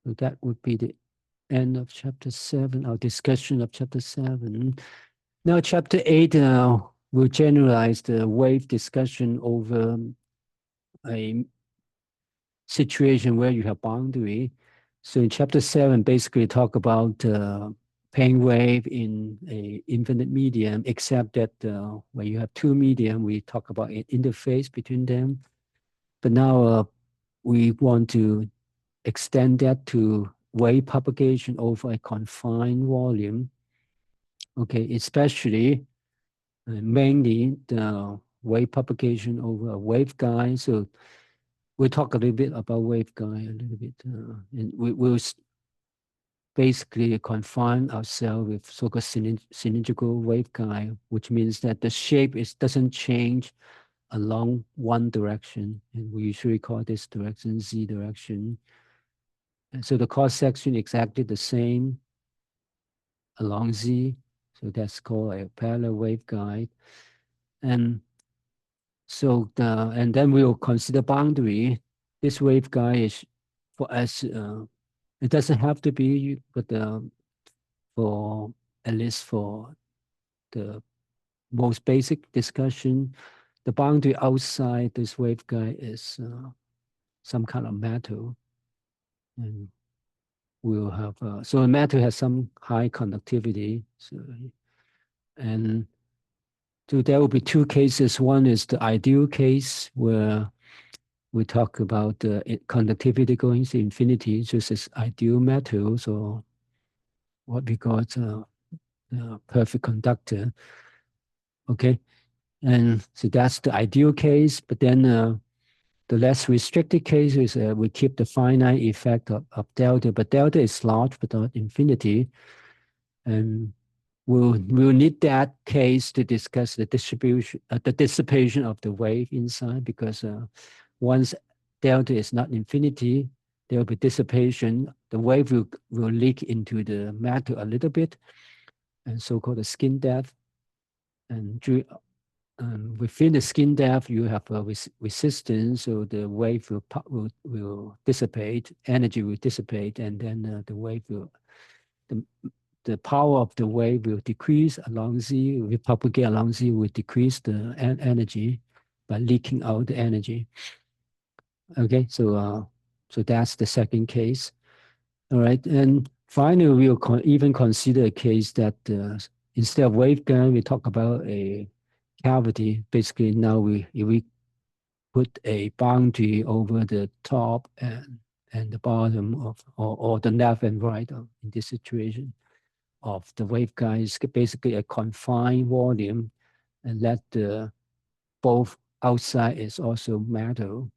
So that would be the end of chapter 7, our discussion of chapter 7. Now, chapter 8 will generalize the wave discussion over a situation where you have boundary. So in chapter 7, basically talk about plane wave in a infinite medium, except that when you have two medium, we talk about an interface between them. But now we want to extend that to wave propagation over a confined volume. Okay, especially mainly the wave propagation over a waveguide. So we'll talk a little bit about waveguide a little bit, and we'll basically confine ourselves with so-called cylindrical waveguide, which means that the shape doesn't change along one direction, and we usually call this direction Z direction. And so the cross section exactly the same along Z, so that's called a parallel waveguide. And so and then we'll consider boundary. This waveguide is for us. It doesn't have to be, but for at least for the most basic discussion, the boundary outside this waveguide is some kind of metal, and we'll have so metal has some high conductivity. So and so there will be two cases. One is the ideal case where we talk about the conductivity going to infinity, just as ideal metals or what we call perfect conductor. Okay, and so that's the ideal case. But then the less restricted case is we keep the finite effect of delta, but delta is large but not infinity, and we'll need that case to discuss the distribution, the dissipation of the wave inside, because once delta is not infinity, there will be dissipation. The wave will leak into the matter a little bit, and so-called the skin depth. And within the skin depth, you have a resistance, so the wave will dissipate, energy will dissipate, and then the wave will, the power of the wave will decrease along Z, will propagate along Z, will decrease the energy by leaking out the energy. Okay, so so that's the second case. All right, and finally, we'll even consider a case that instead of waveguide, we talk about a cavity. Basically, now if we put a boundary over the top and the bottom of, or the left and right in this situation of the waveguide, is basically a confined volume, and let the both outside is also metal.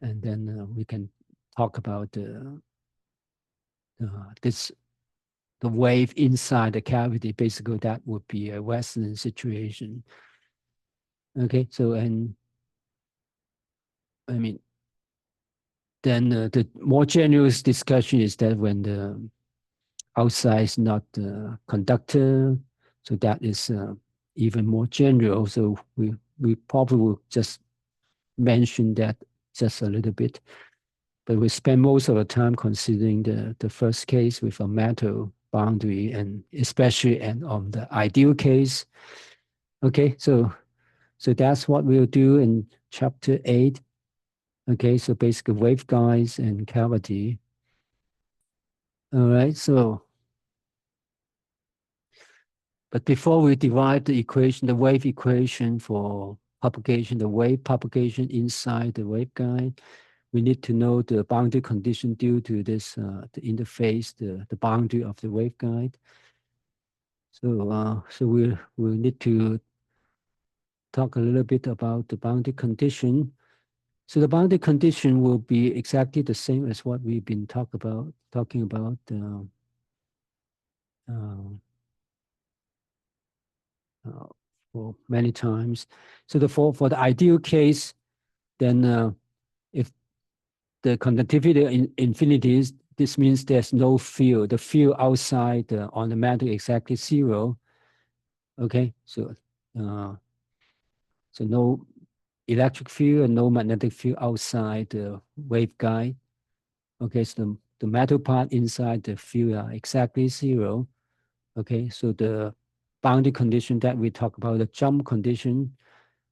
And then we can talk about the wave inside the cavity. Basically, that would be a resonance situation. Okay, so and I mean, then the more generous discussion is that when the outside is not the conductor, so that is even more general. So we probably will just mention that just a little bit, but we spend most of the time considering the first case with a metal boundary, and especially and on the ideal case. Okay, so that's what we'll do in chapter 8. Okay, so basically waveguides and cavity. All right, so but before we derive the equation, the wave equation for propagation, the wave propagation inside the waveguide, we need to know the boundary condition due to this, the interface, the boundary of the waveguide. So, so we'll need to talk a little bit about the boundary condition. So the boundary condition will be exactly the same as what we've been talking about for many times. So for the ideal case, then if the conductivity in infinity is, this means there's no field. The field outside on the matter exactly zero. Okay, so so no electric field and no magnetic field outside the waveguide. Okay, so the metal part inside the field are exactly zero. Okay, so the boundary condition that we talk about, the jump condition,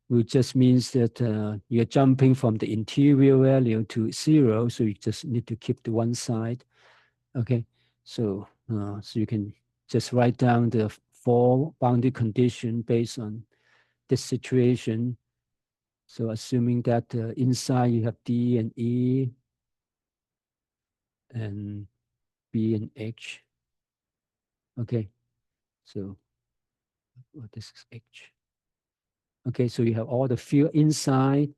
which just means that you're jumping from the interior value to zero, so you just need to keep the one side. Okay, so so you can just write down the 4 boundary condition based on this situation. So assuming that inside you have D and E and B and H. Okay, so this is H. Okay, so you have all the field inside,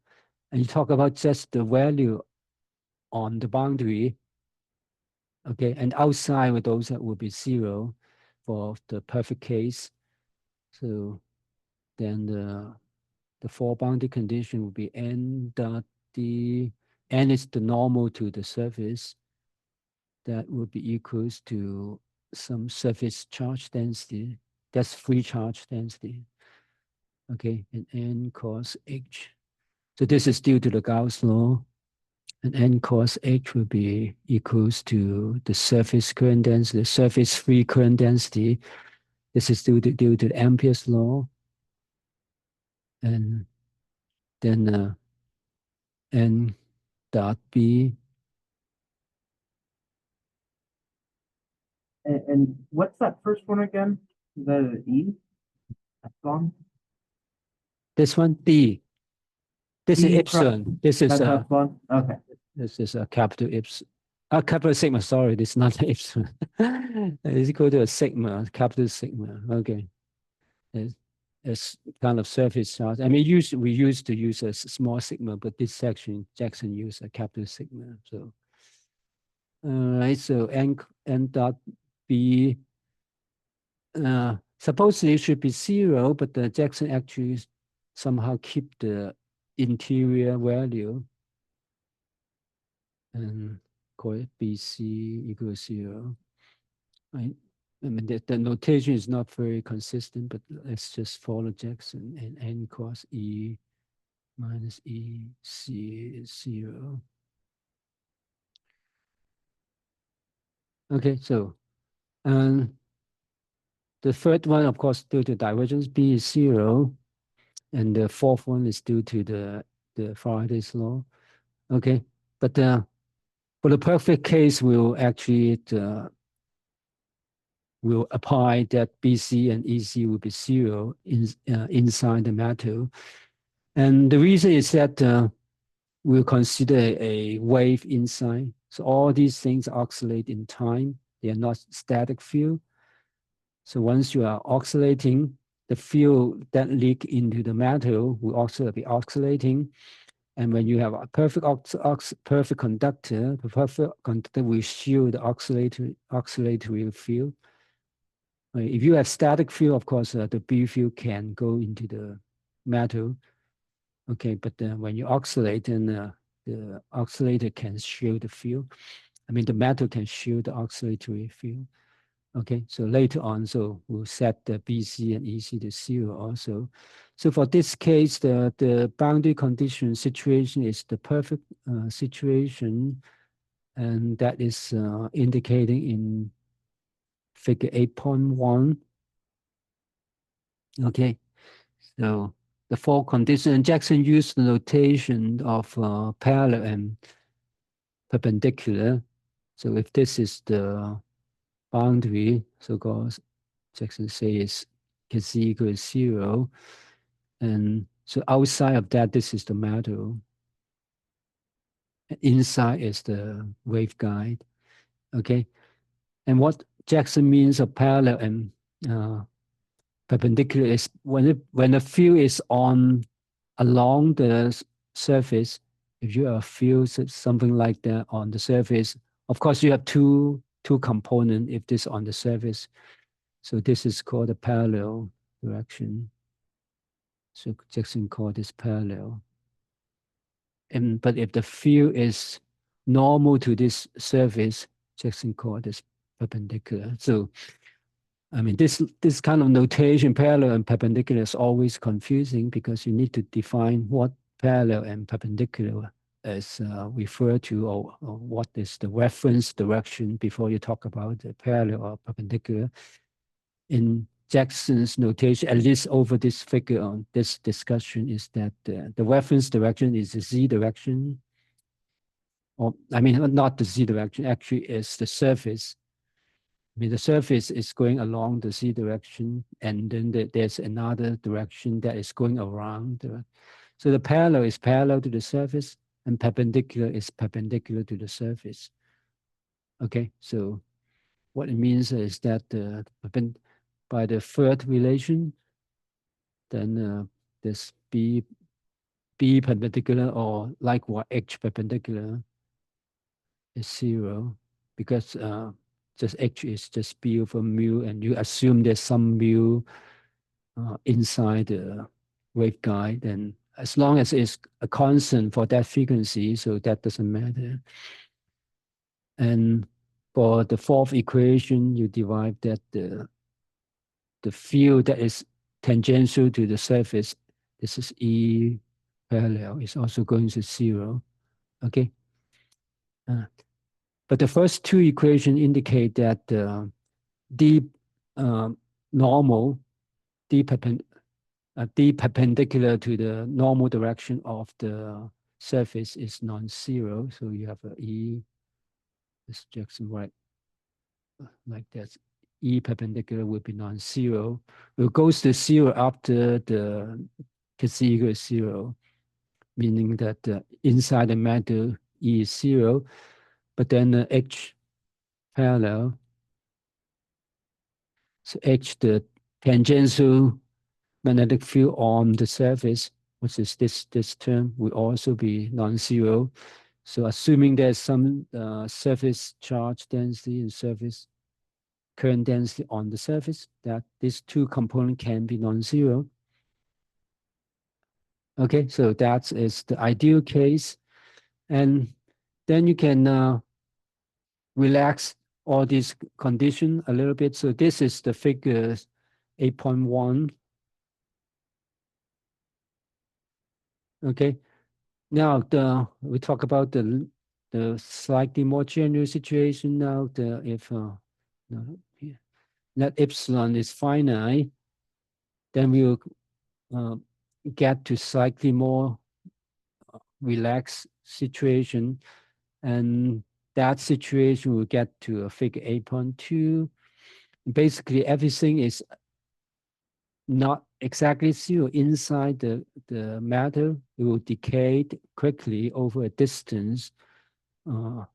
and you talk about just the value on the boundary. Okay, and outside with those that will be zero for the perfect case. So then the 4 boundary condition will be n dot d. N is the normal to the surface. That will be equals to some surface charge density. That's free charge density. Okay, and n cos h. So this is due to the Gauss law. And n cos h will be equals to the surface current density, the surface free current density. This is due to Ampere's law. And then n dot b. And what's that first one again? The E? Epsilon? This one, d. This is E epsilon. This is That's epsilon? Okay. this is a capital epsilon. Capital sigma, sorry, this is not epsilon. It's equal to a sigma, capital sigma. Okay. It's kind of surface charge. I mean, we used to use a small sigma, but this section, Jackson used a capital sigma. So, all right, so n dot b, supposedly it should be zero, but the Jackson actually somehow keep the interior value and call it BC equals 0. Right? I mean, the notation is not very consistent, but let's just follow Jackson, and n cos E minus E C is 0. Okay, so the third one, of course, due to divergence, B is 0. And the fourth one is due to the Faraday's law. Okay, but for the perfect case, we'll actually will apply that BC and EC will be 0 inside the metal. And the reason is that we'll consider a wave inside. So all these things oscillate in time. They are not static field. So once you are oscillating, the field that leak into the metal will also be oscillating. And when you have a perfect perfect conductor, the perfect conductor will shield the oscillatory field. If you have static field, of course, the B field can go into the metal. Okay, but when you oscillate, then the oscillator can shield the field. I mean, the metal can shield the oscillatory field. Okay, so later on, so we'll set the BC and EC to 0 also. So for this case, the boundary condition situation is the perfect situation, and that is indicating in figure 8.1. Okay, so the 4 conditions, Jackson used the notation of parallel and perpendicular. So if this is the boundary, so-called Jackson says Z equals 0. And so outside of that, this is the metal. Inside is the waveguide. Okay. And what Jackson means of parallel and perpendicular is when the field is on along the surface, if you have a field something like that on the surface, of course you have two components if this on the surface. So this is called a parallel direction. So Jackson called this parallel. But if the field is normal to this surface, Jackson called this perpendicular. So I mean, this kind of notation, parallel and perpendicular, is always confusing because you need to define what parallel and perpendicular is referred to, or what is the reference direction before you talk about the parallel or perpendicular. In Jackson's notation, at least over this figure on this discussion, is that the reference direction is the z direction, or I mean, not the z direction, actually is the surface. I mean, the surface is going along the z direction, and then there's another direction that is going around. So the parallel is parallel to the surface, and perpendicular is perpendicular to the surface. Okay, so what it means is that by the third relation, then this B perpendicular, or likewise H perpendicular, is 0, because just H is just B over mu, and you assume there's some mu inside the waveguide, and as long as it's a constant for that frequency, so that doesn't matter. And for the fourth equation, you derive that the field that is tangential to the surface, this is E parallel, is also going to 0. Okay. But the first two equations indicate that D normal, D perpendicular to the normal direction of the surface is non-zero. So you have a E, this Jackson right, like that. E perpendicular will be non-zero. It goes to 0 after the z equals 0, meaning that inside the matter E is 0, but then H parallel. So H, the tangential magnetic field on the surface, which is this term, will also be non-zero. So assuming there's some surface charge density and surface current density on the surface, that these two components can be non-zero. Okay, so that is the ideal case. And then you can relax all these conditions a little bit. So this is the figure 8.1. Okay, now we talk about the slightly more general situation now. If that epsilon is finite, then we'll get to slightly more relaxed situation, and that situation will get to a figure 8.2. Basically, everything is not exactly 0 inside the matter. It will decay quickly over a distance, what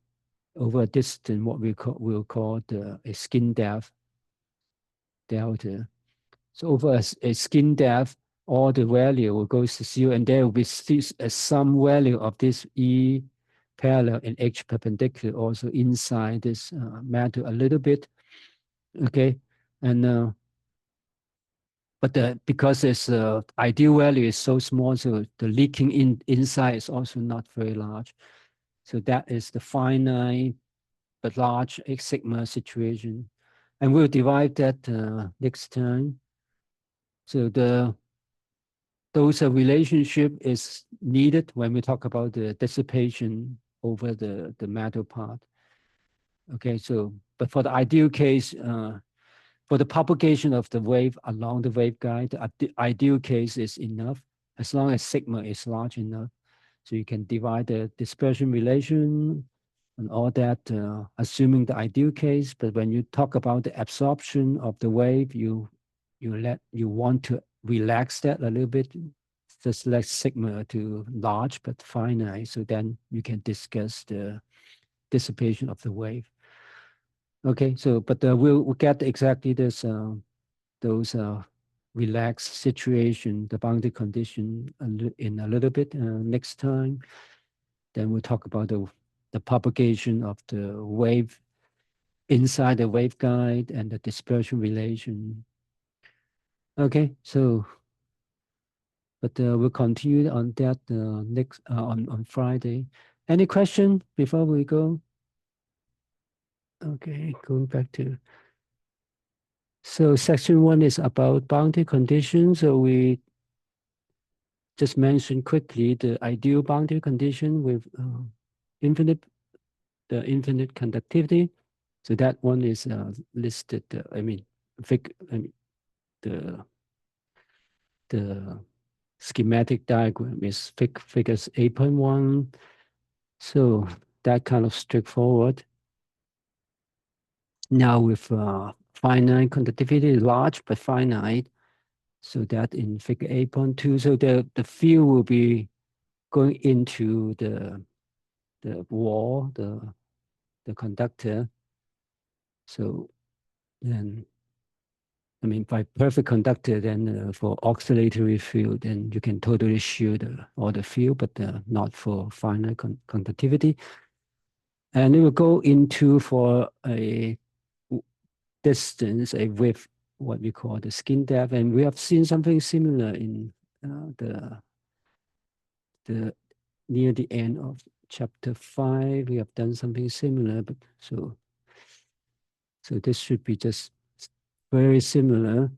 we'll call a skin depth delta. So over a skin depth, all the value will go to 0, and there will be some value of this E parallel and H perpendicular also inside this matter a little bit. Okay, and but because this ideal value is so small, so the leaking inside is also not very large. So that is the finite but large X sigma situation. And we'll derive that next time. So those relationship is needed when we talk about the dissipation over the matter part. Okay, so, but for the ideal case, for the propagation of the wave along the waveguide, the ideal case is enough as long as sigma is large enough. So you can divide the dispersion relation and all that, assuming the ideal case. But when you talk about the absorption of the wave, you want to relax that a little bit, just let sigma to large but finite. So then you can discuss the dissipation of the wave. Okay, so but we'll get exactly this those relaxed situation, the boundary condition in a little bit next time. Then we'll talk about the propagation of the wave inside the waveguide and the dispersion relation. Okay, so but we'll continue on that next on Friday. Any question before we go? Okay, going back to. So section 1 is about boundary conditions. So we just mention quickly the ideal boundary condition with infinite conductivity. So that one is listed. I mean, the schematic diagram is figures 8.1. So that kind of straightforward. Now with finite conductivity, large but finite. So that in figure 8.2, so the field will be going into the wall, the conductor. So then, I mean, by perfect conductor, then for oscillatory field, then you can totally shield all the field, but not for finite conductivity. And it will go into for a distance, a width, what we call the skin depth. And we have seen something similar in the near the end of chapter 5. We have done something similar, but so this should be just very similar.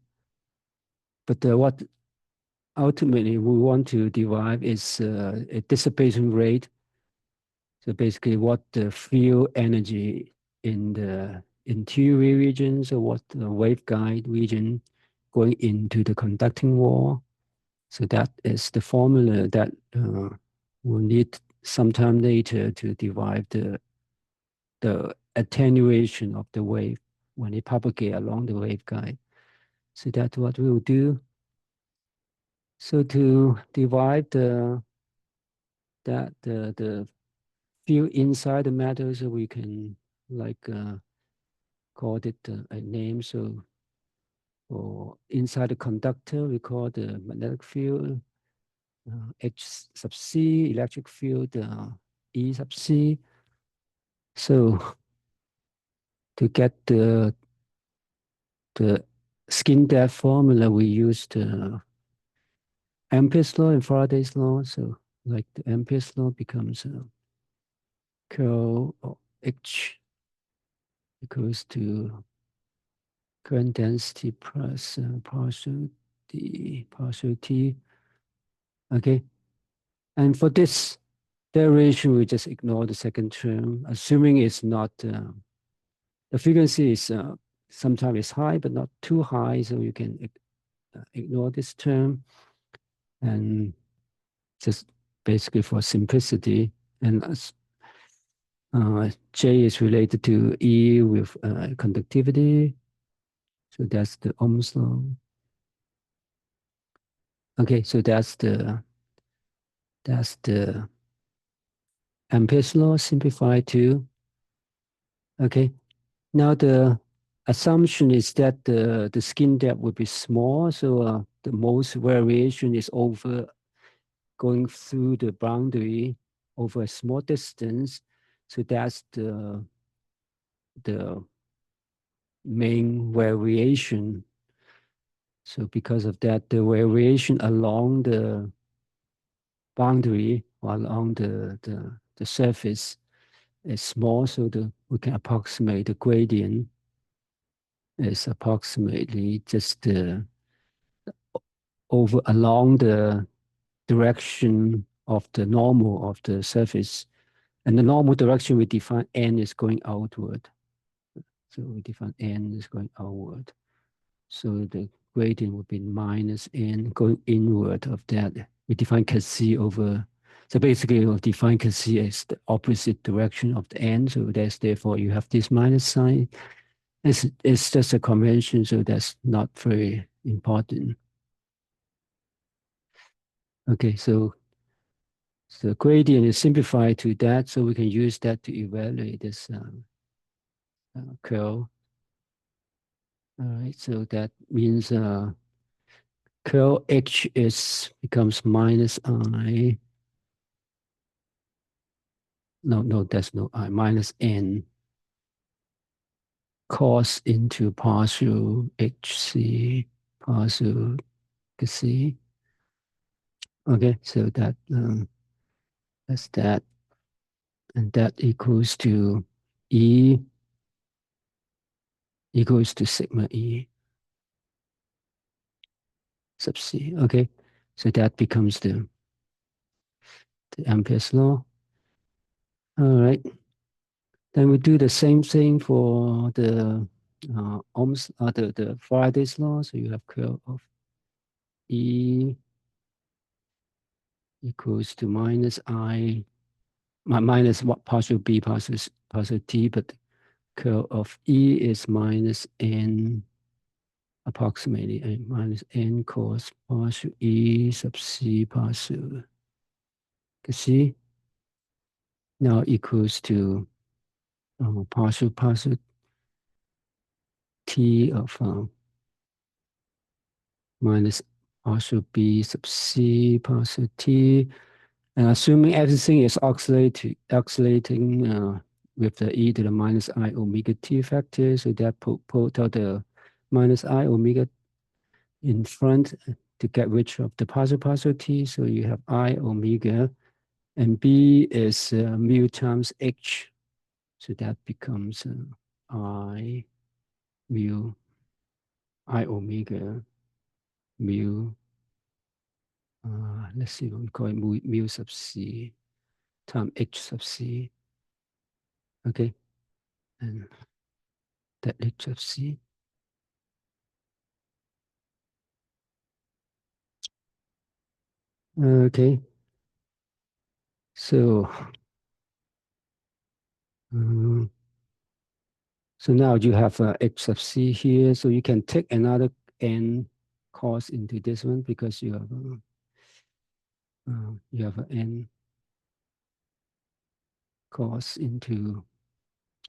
But what ultimately we want to derive is a dissipation rate. So basically what the field energy in the interior regions or what the waveguide region going into the conducting wall. So that is the formula that we'll need sometime later to derive the attenuation of the wave when it propagates along the waveguide. So that's what we'll do. So to derive the field inside the matter, so we can like call it a name. So for inside the conductor, we call the magnetic field H sub C, electric field E sub C. So to get the skin depth formula, we use the Ampere's law and Faraday's law. So like the Ampere's law becomes curl of H equals to current density plus partial D partial T. Okay. And for this derivation, we just ignore the second term, assuming it's not, the frequency is sometimes it's high, but not too high. So you can ignore this term and just basically for simplicity. And J is related to E with conductivity. So that's the Ohm's law. Okay, so that's the Ampere's law simplified to. Okay, now the assumption is that the skin depth will be small, so the most variation is over going through the boundary over a small distance. So that's the main variation. So because of that, the variation along the boundary or along the surface is small, so we can approximate the gradient is approximately just over along the direction of the normal of the surface. And the normal direction we define n is going outward. So we define n is going outward. So the gradient would be minus n going inward of that. We define Kc over, so basically we'll define Kc as the opposite direction of the n. So that's therefore you have this minus sign. It's just a convention, so that's not very important. Okay, so the gradient is simplified to that, so we can use that to evaluate this curl. All right, so that means curl H becomes minus I. No, that's no I, minus N cos into partial HC, partial C. Okay, so that's that. And that equals to E equals to sigma E sub C. Okay, So that becomes the Ampere's law. All right. Then we do the same thing for the the Faraday's law. So you have curl of E equals to minus I, minus what partial B partial T, but curl of E is minus N approximately minus N cos partial E sub C partial C now equals to partial T of minus partial B sub C partial T. And assuming everything is oscillating with the e to the minus I omega t factor, so that put out the minus I omega in front to get rid of the partial t. So you have I omega, and B is mu times H. So that becomes I mu I omega mu, let's see what we call it, mu sub C times H sub C. Okay, and that H sub C. Okay, so um, so now you have H sub C here, so you can take another n cos into this one because you have an n cos into,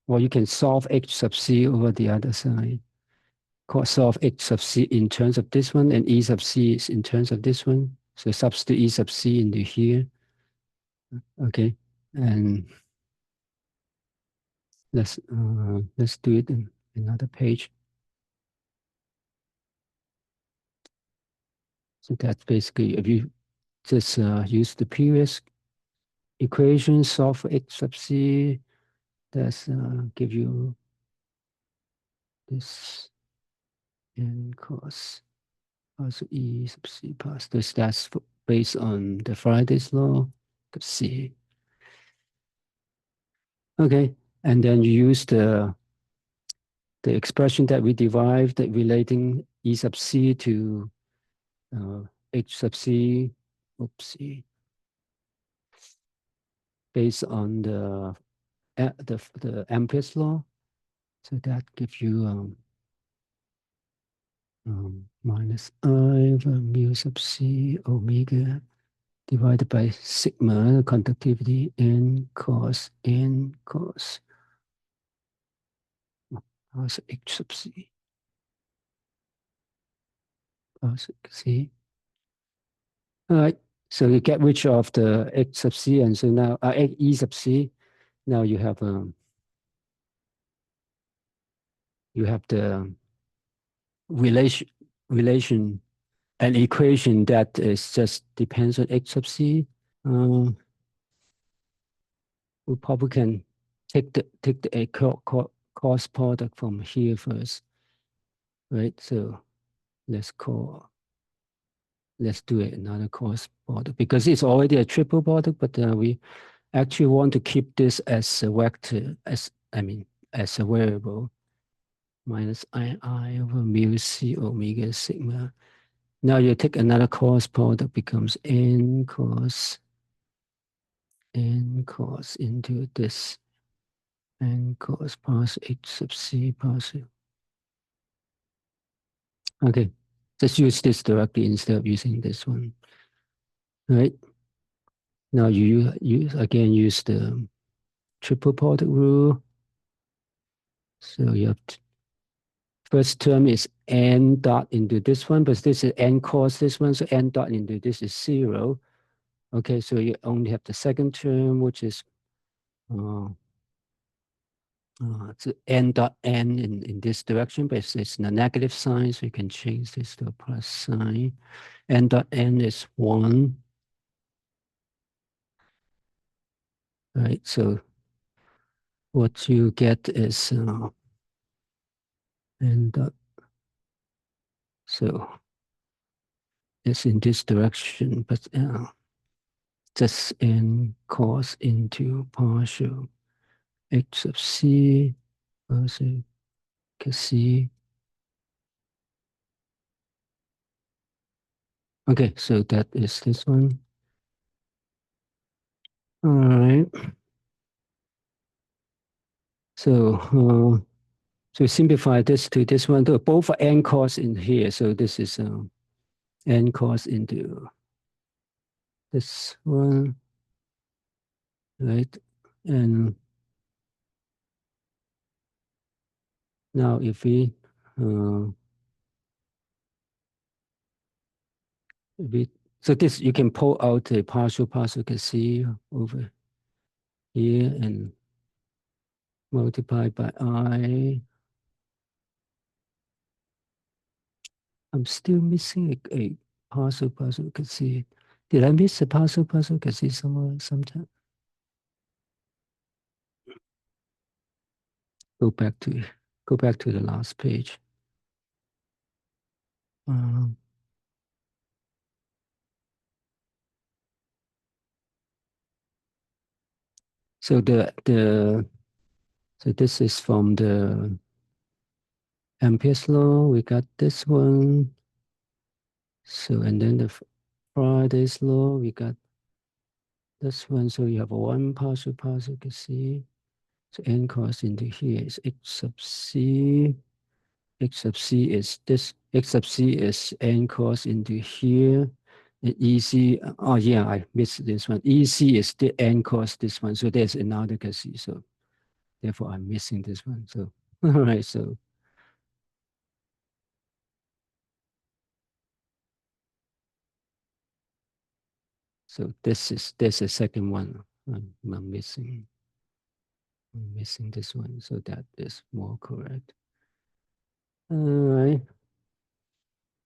well, you can solve H sub C over the other side. Solve H sub C in terms of this one, and E sub C is in terms of this one. So substitute E sub C into here. Okay, and let's do it in another page. So that's basically, if you just use the previous equation, solve for H sub C, that's give you this n cos also E sub C plus this. That's based on the Faraday's law of C. Okay, and then you use the expression that we derived that relating E sub C to H sub C, oopsie, based on the Ampere's law. So that gives you minus I over mu sub C omega divided by sigma, conductivity n cos plus H sub C plus C. All right, so you get rid of the H sub C, and so now E sub C. Now you have the relation an equation that is just depends on H sub C. We probably can take the cross product from here first, right? So let's do another cross product because it's already a triple product, but we actually want to keep this as a vector, as a variable, minus I over mu C omega sigma. Now you take another cross product, becomes n cos into this n cos plus H sub C plus. Okay, just use this directly instead of using this one. All right. Now you again use the triple product rule. So you have first term is n dot into this one, but this is n cos this one, so n dot into this is 0. Okay, so you only have the second term, which is it's n dot n in this direction, but it's a negative sign, so you can change this to a plus sign. N dot n is 1. Right, so what you get is n dot, so is in this direction, but just n cos into partial h sub c partial c. Okay, so that is this one. All right. So so simplify this to this one. Both are n cos in here. So this is n cos into this one, right? And now if uh, we so this you can pull out the partial C over here and multiply by I. I'm still missing a partial C. Did I miss a partial C somewhere sometime? Go back to the last page. So so this is from the Ampere's law. We got this one. So and then the Faraday's law. We got this one. So you have one partial C. So n cos into here is h sub c. X sub c is this. X sub c is n cos into here. And EC, oh yeah, I missed this one. EC is the n cos this one. So there's another C. So therefore I'm missing this one. So all right, so this is there's a second one I'm missing. I'm missing this one. So that is more correct. All right.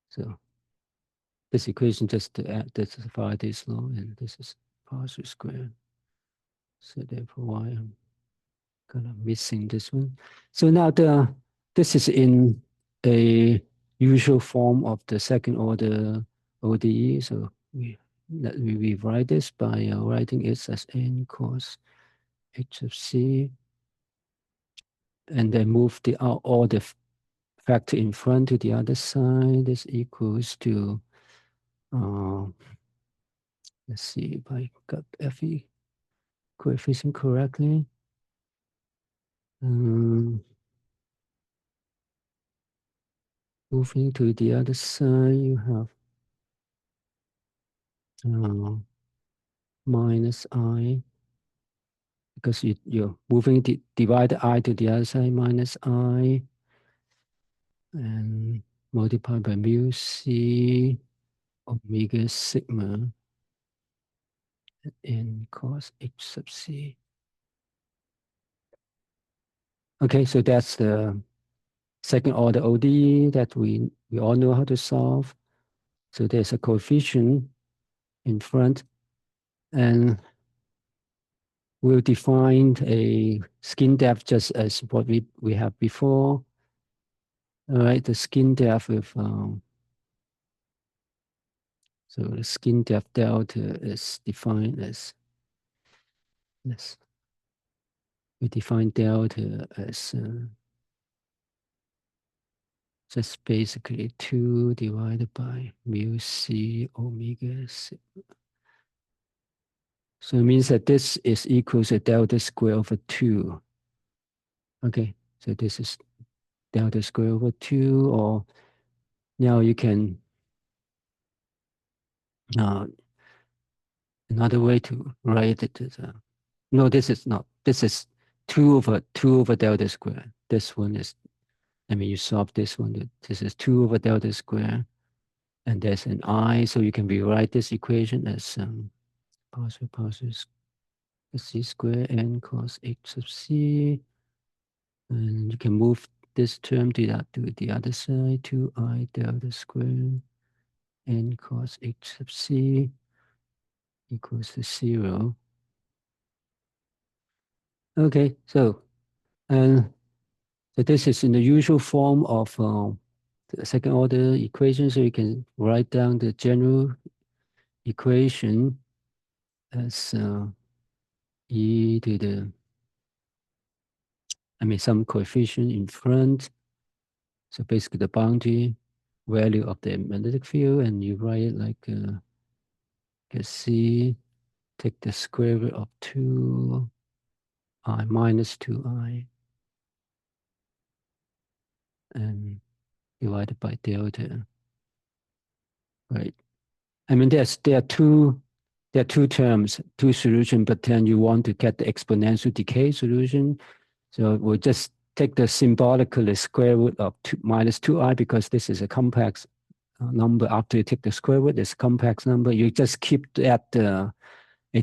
So this equation just to add this is Faraday's law and this is partial square. So therefore why I'm kind of missing this one. So now this is in a usual form of the second order ODE. So we rewrite this by writing it as n cos h of c, and then move all the factor in front to the other side. This equals to let's see if I got FE coefficient correctly. Moving to the other side, you have minus I, because you're moving divide I to the other side, minus I, and multiply by mu c omega sigma n cos h sub c. Okay, so that's the second order ODE that we all know how to solve. So there's a coefficient in front, and we'll define a skin depth just as what we have before. All right, the skin depth with so the skin depth delta is defined as this. We define delta as just basically 2 divided by mu c omega c. So it means that this is equal to delta square over 2. Okay, so this is delta square over 2, or now you can another way to write it is no, this is not. This is 2 over delta square. This one is, I mean, you solve this one. This is 2 over delta square, and there's an I, so you can rewrite this equation as partial c square n cos h sub c, and you can move this term to the other side, 2I delta square n cos h sub c equals to 0. Okay, so and so this is in the usual form of the second order equation, so you can write down the general equation as e to the, some coefficient in front. So basically the boundary value of the magnetic field, and you write it like C, take the square root of 2i minus 2i, and divided by delta, right? There are two terms, two solutions, but then you want to get the exponential decay solution. So we'll just take the symbolically square root of minus 2i, because this is a complex number. After you take the square root, it's a complex number. You just keep that a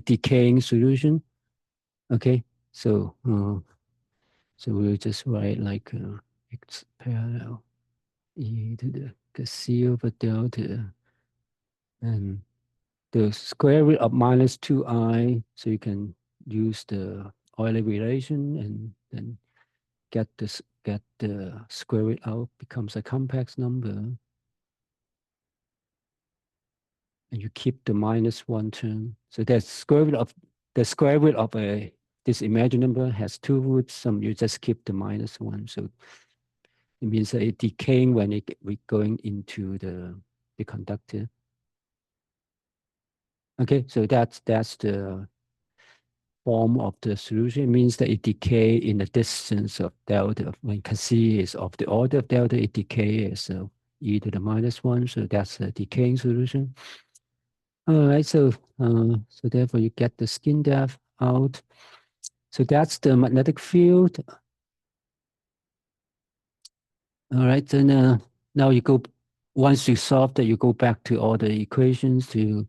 decaying solution. Okay, so we'll just write like x parallel e to the c over delta, and the square root of minus 2i, so you can use the Euler relation and then get the square root out, becomes a complex number, and you keep the minus 1 term. So the square root of this imaginary number has two roots. You just keep the minus 1. So it means that it's decaying when we're going into the conductor. Okay, so that's the form of the solution. It means that it decay in the distance of delta. When C is of the order of delta, it decays e to the minus 1. So that's a decaying solution. All right, so therefore you get the skin depth out. So that's the magnetic field. All right, then now you go, once you solve that, you go back to all the equations to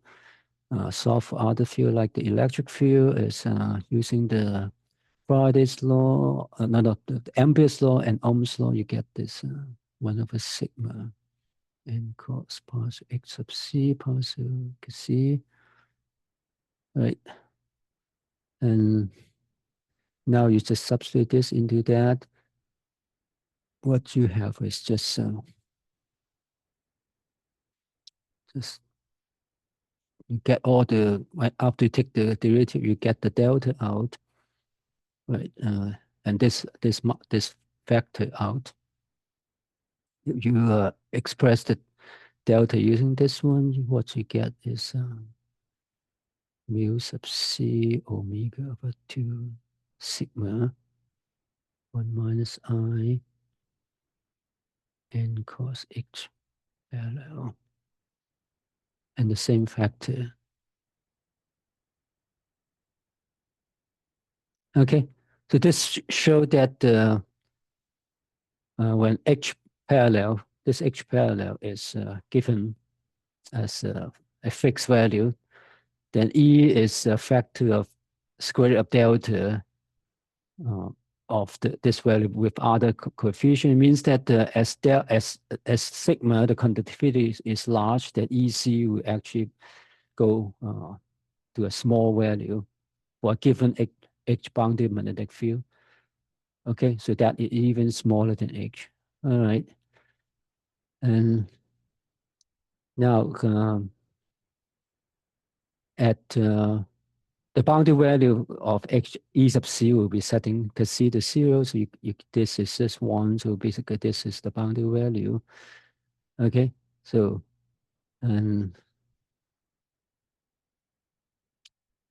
solve other field, like the electric field is using the Faraday's law, the Ampere's law and Ohm's law. You get this 1 over sigma n cos partial x sub c partial c, right? And now you just substitute this into that. What you have is just you get all the, after you take the derivative, you get the delta out, right? And this factor out. You express the delta using this one. What you get is mu sub c omega over 2 sigma 1 minus I n cos h parallel, and the same factor. Okay, so this showed that when h parallel, this h parallel is given as a fixed value, then E is a factor of square root of delta of this value with other coefficient. It means that as sigma, the conductivity is large, that EC will actually go to a small value for a given H bounded magnetic field. Okay, so that is even smaller than H. All right. And now at the boundary value of E sub c will be setting the c to 0. So this is just 1. So basically this is the boundary value. Okay, so and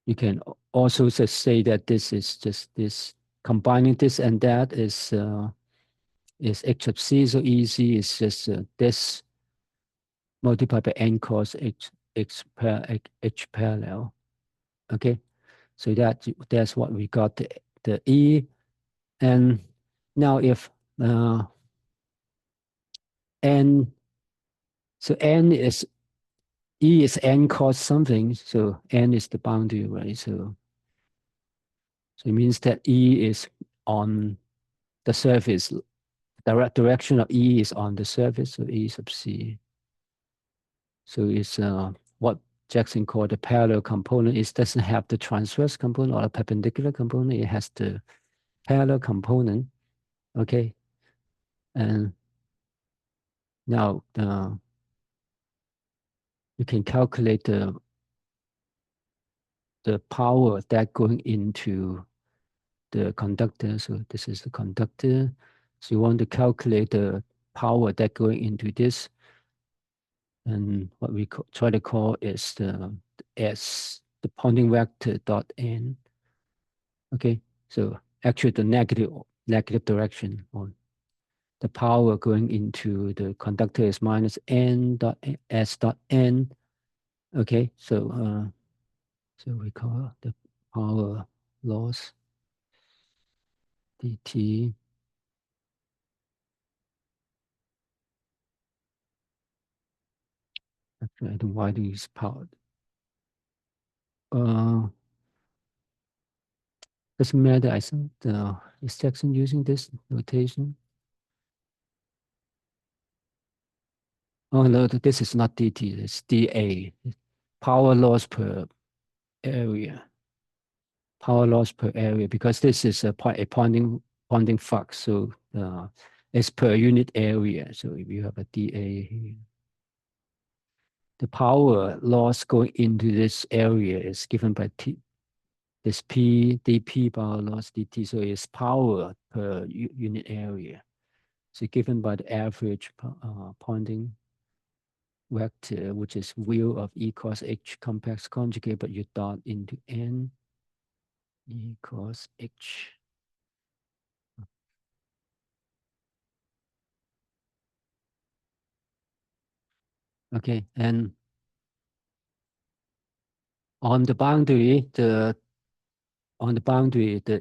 you can also just say that this is just this, combining this and that is H sub c. So EC is just this multiplied by n cos H parallel. Okay, so that's what we got, the E. And now if n, so n is, E is n cos something, so n is the boundary, right? So it means that E is on the surface. Direction of E is on the surface of E sub c. So it's what Jackson called the parallel component. It doesn't have the transverse component or a perpendicular component. It has the parallel component. Okay, and Now, you can calculate the power that going into the conductor. So this is the conductor. So you want to calculate the power that going into this. And what we try to call is the S, the Poynting vector dot N. Okay, so actually the negative direction on the power going into the conductor is minus N dot S dot N. Okay, so we call the power loss dt. Actually, I don't know why to use power. Doesn't matter. I think is Jackson using this notation? Oh no, this is not dt. It's dA. Power loss per area. Power loss per area, because this is a Poynting flux. So it's per unit area. So if you have a dA here, the power loss going into this area is given by T. This P, dP power loss dt. So it's power per unit area. So given by the average Poynting vector, which is wheel of E cos H complex conjugate, but you dot into N E cos H. Okay, and on the boundary, the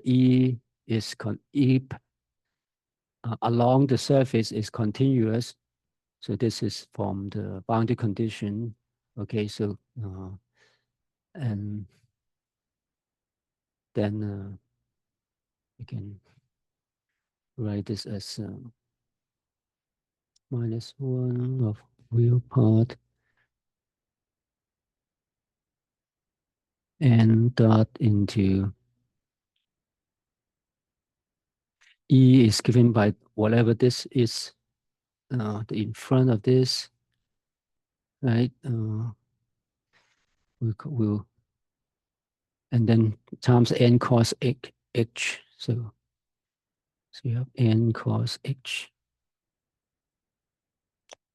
E is along the surface is continuous. So this is from the boundary condition. Okay, so and then we can write this as -1 of wheel part n dot into E is given by whatever this is, in front of this, right? We'll and then times n cos H. So you have n cos H,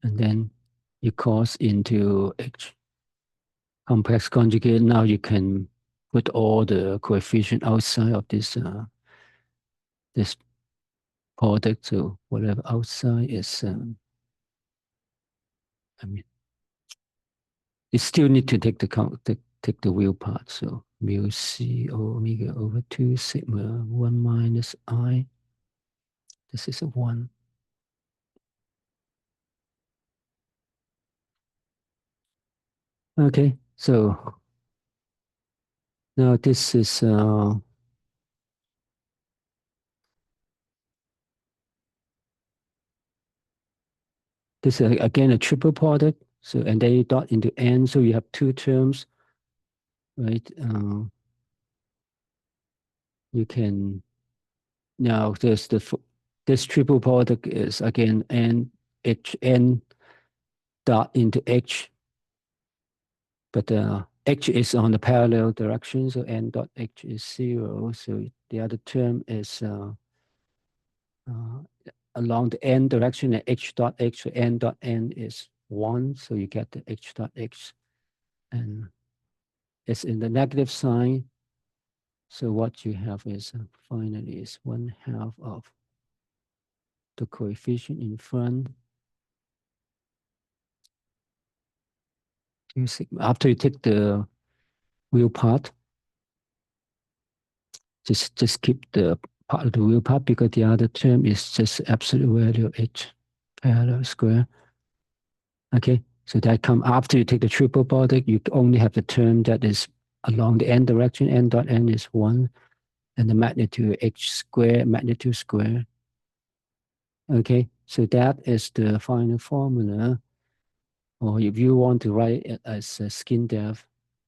and then you cos into H complex conjugate. Now you can put all the coefficient outside of this this product. So whatever outside is, I mean, you still need to take take the wheel part. So mu c omega over 2 sigma 1 minus I. This is a 1. Okay, so now this is again a triple product. So and then you dot into n. So you have two terms, right? You can now this triple product is again n h n dot into h, but h is on the parallel direction, so n dot h is 0. So the other term is along the n direction, and h dot h, so n dot n is 1. So you get the h dot h, and it's in the negative sign. So what you have is finally is 1/2 of the coefficient in front. 2 sigma. After you take the wheel part, just keep the part of the wheel part, because the other term is just absolute value of h parallel square. Okay, so that come after you take the triple product. You only have the term that is along the n direction. N dot n is 1, and the magnitude h square, magnitude square. Okay, so that is the final formula. Or if you want to write it as a skin depth,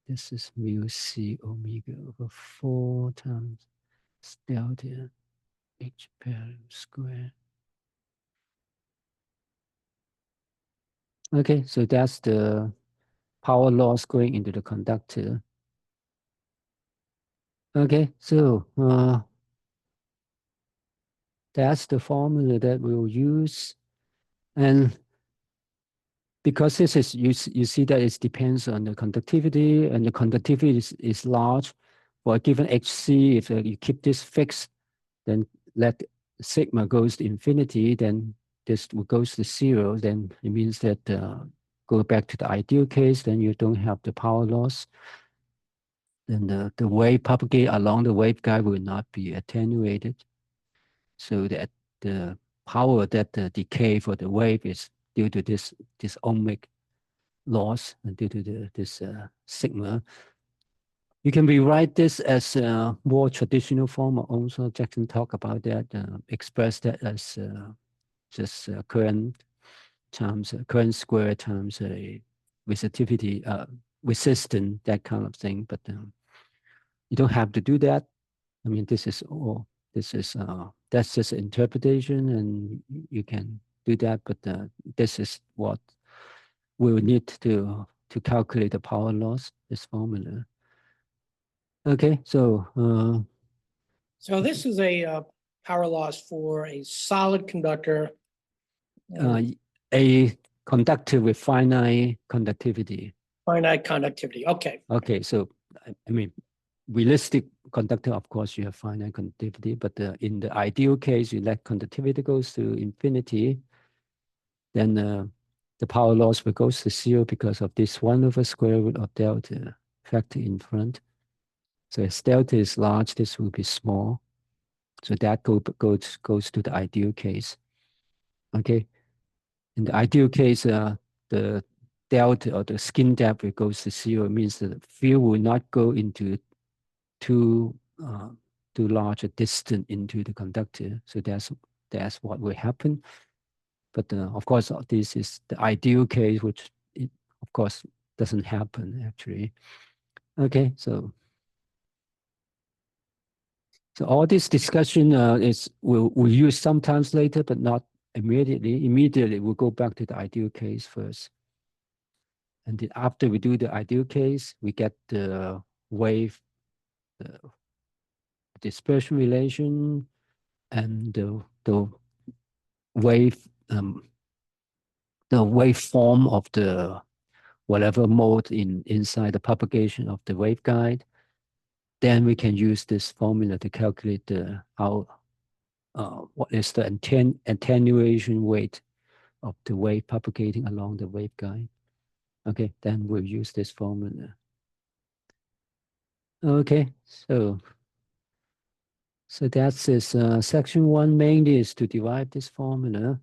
this is mu c omega over 4 times delta h parallel square. Okay, so that's the power loss going into the conductor. Okay, so that's the formula that we'll use. And because this is, you see that it depends on the conductivity, and the conductivity is large. For a given HC, if you keep this fixed, then let sigma goes to infinity, then this goes to zero, then it means that go back to the ideal case, then you don't have the power loss. Then the wave propagate along the waveguide will not be attenuated. So that the power that the decay for the wave is due to this ohmic loss and due to this sigma. You can rewrite this as a more traditional form. Also, Jackson talked about that, express that as just current times current square times a resistivity, resistance, that kind of thing. But you don't have to do that. I mean, this is all. This is that's just interpretation, and you can do that. But this is what we will need to calculate the power loss. This formula. Okay, so So this is a power loss for a solid conductor. a conductor with finite conductivity. Finite conductivity. Okay. Okay, so I mean, realistic conductor, of course, you have finite conductivity, but in the ideal case, you let conductivity goes to infinity, then the power loss will go to zero because of this 1/square root of delta factor in front. So as delta is large, this will be small. So that goes to the ideal case. Okay. In the ideal case, the delta or the skin depth will goes to zero. It means that the field will not go into too large a distance into the conductor. So that's what will happen. But of course, this is the ideal case, which it, of course, doesn't happen actually. Okay, so all this discussion we'll use sometimes later, but not immediately. Immediately, we'll go back to the ideal case first. And then after we do the ideal case, we get the wave dispersion relation and the wave the waveform of the whatever mode inside the propagation of the waveguide. Then we can use this formula to calculate what is the attenuation rate of the wave propagating along the waveguide. Okay, then we'll use this formula. Okay, so that's this. Section 1 mainly is to derive this formula.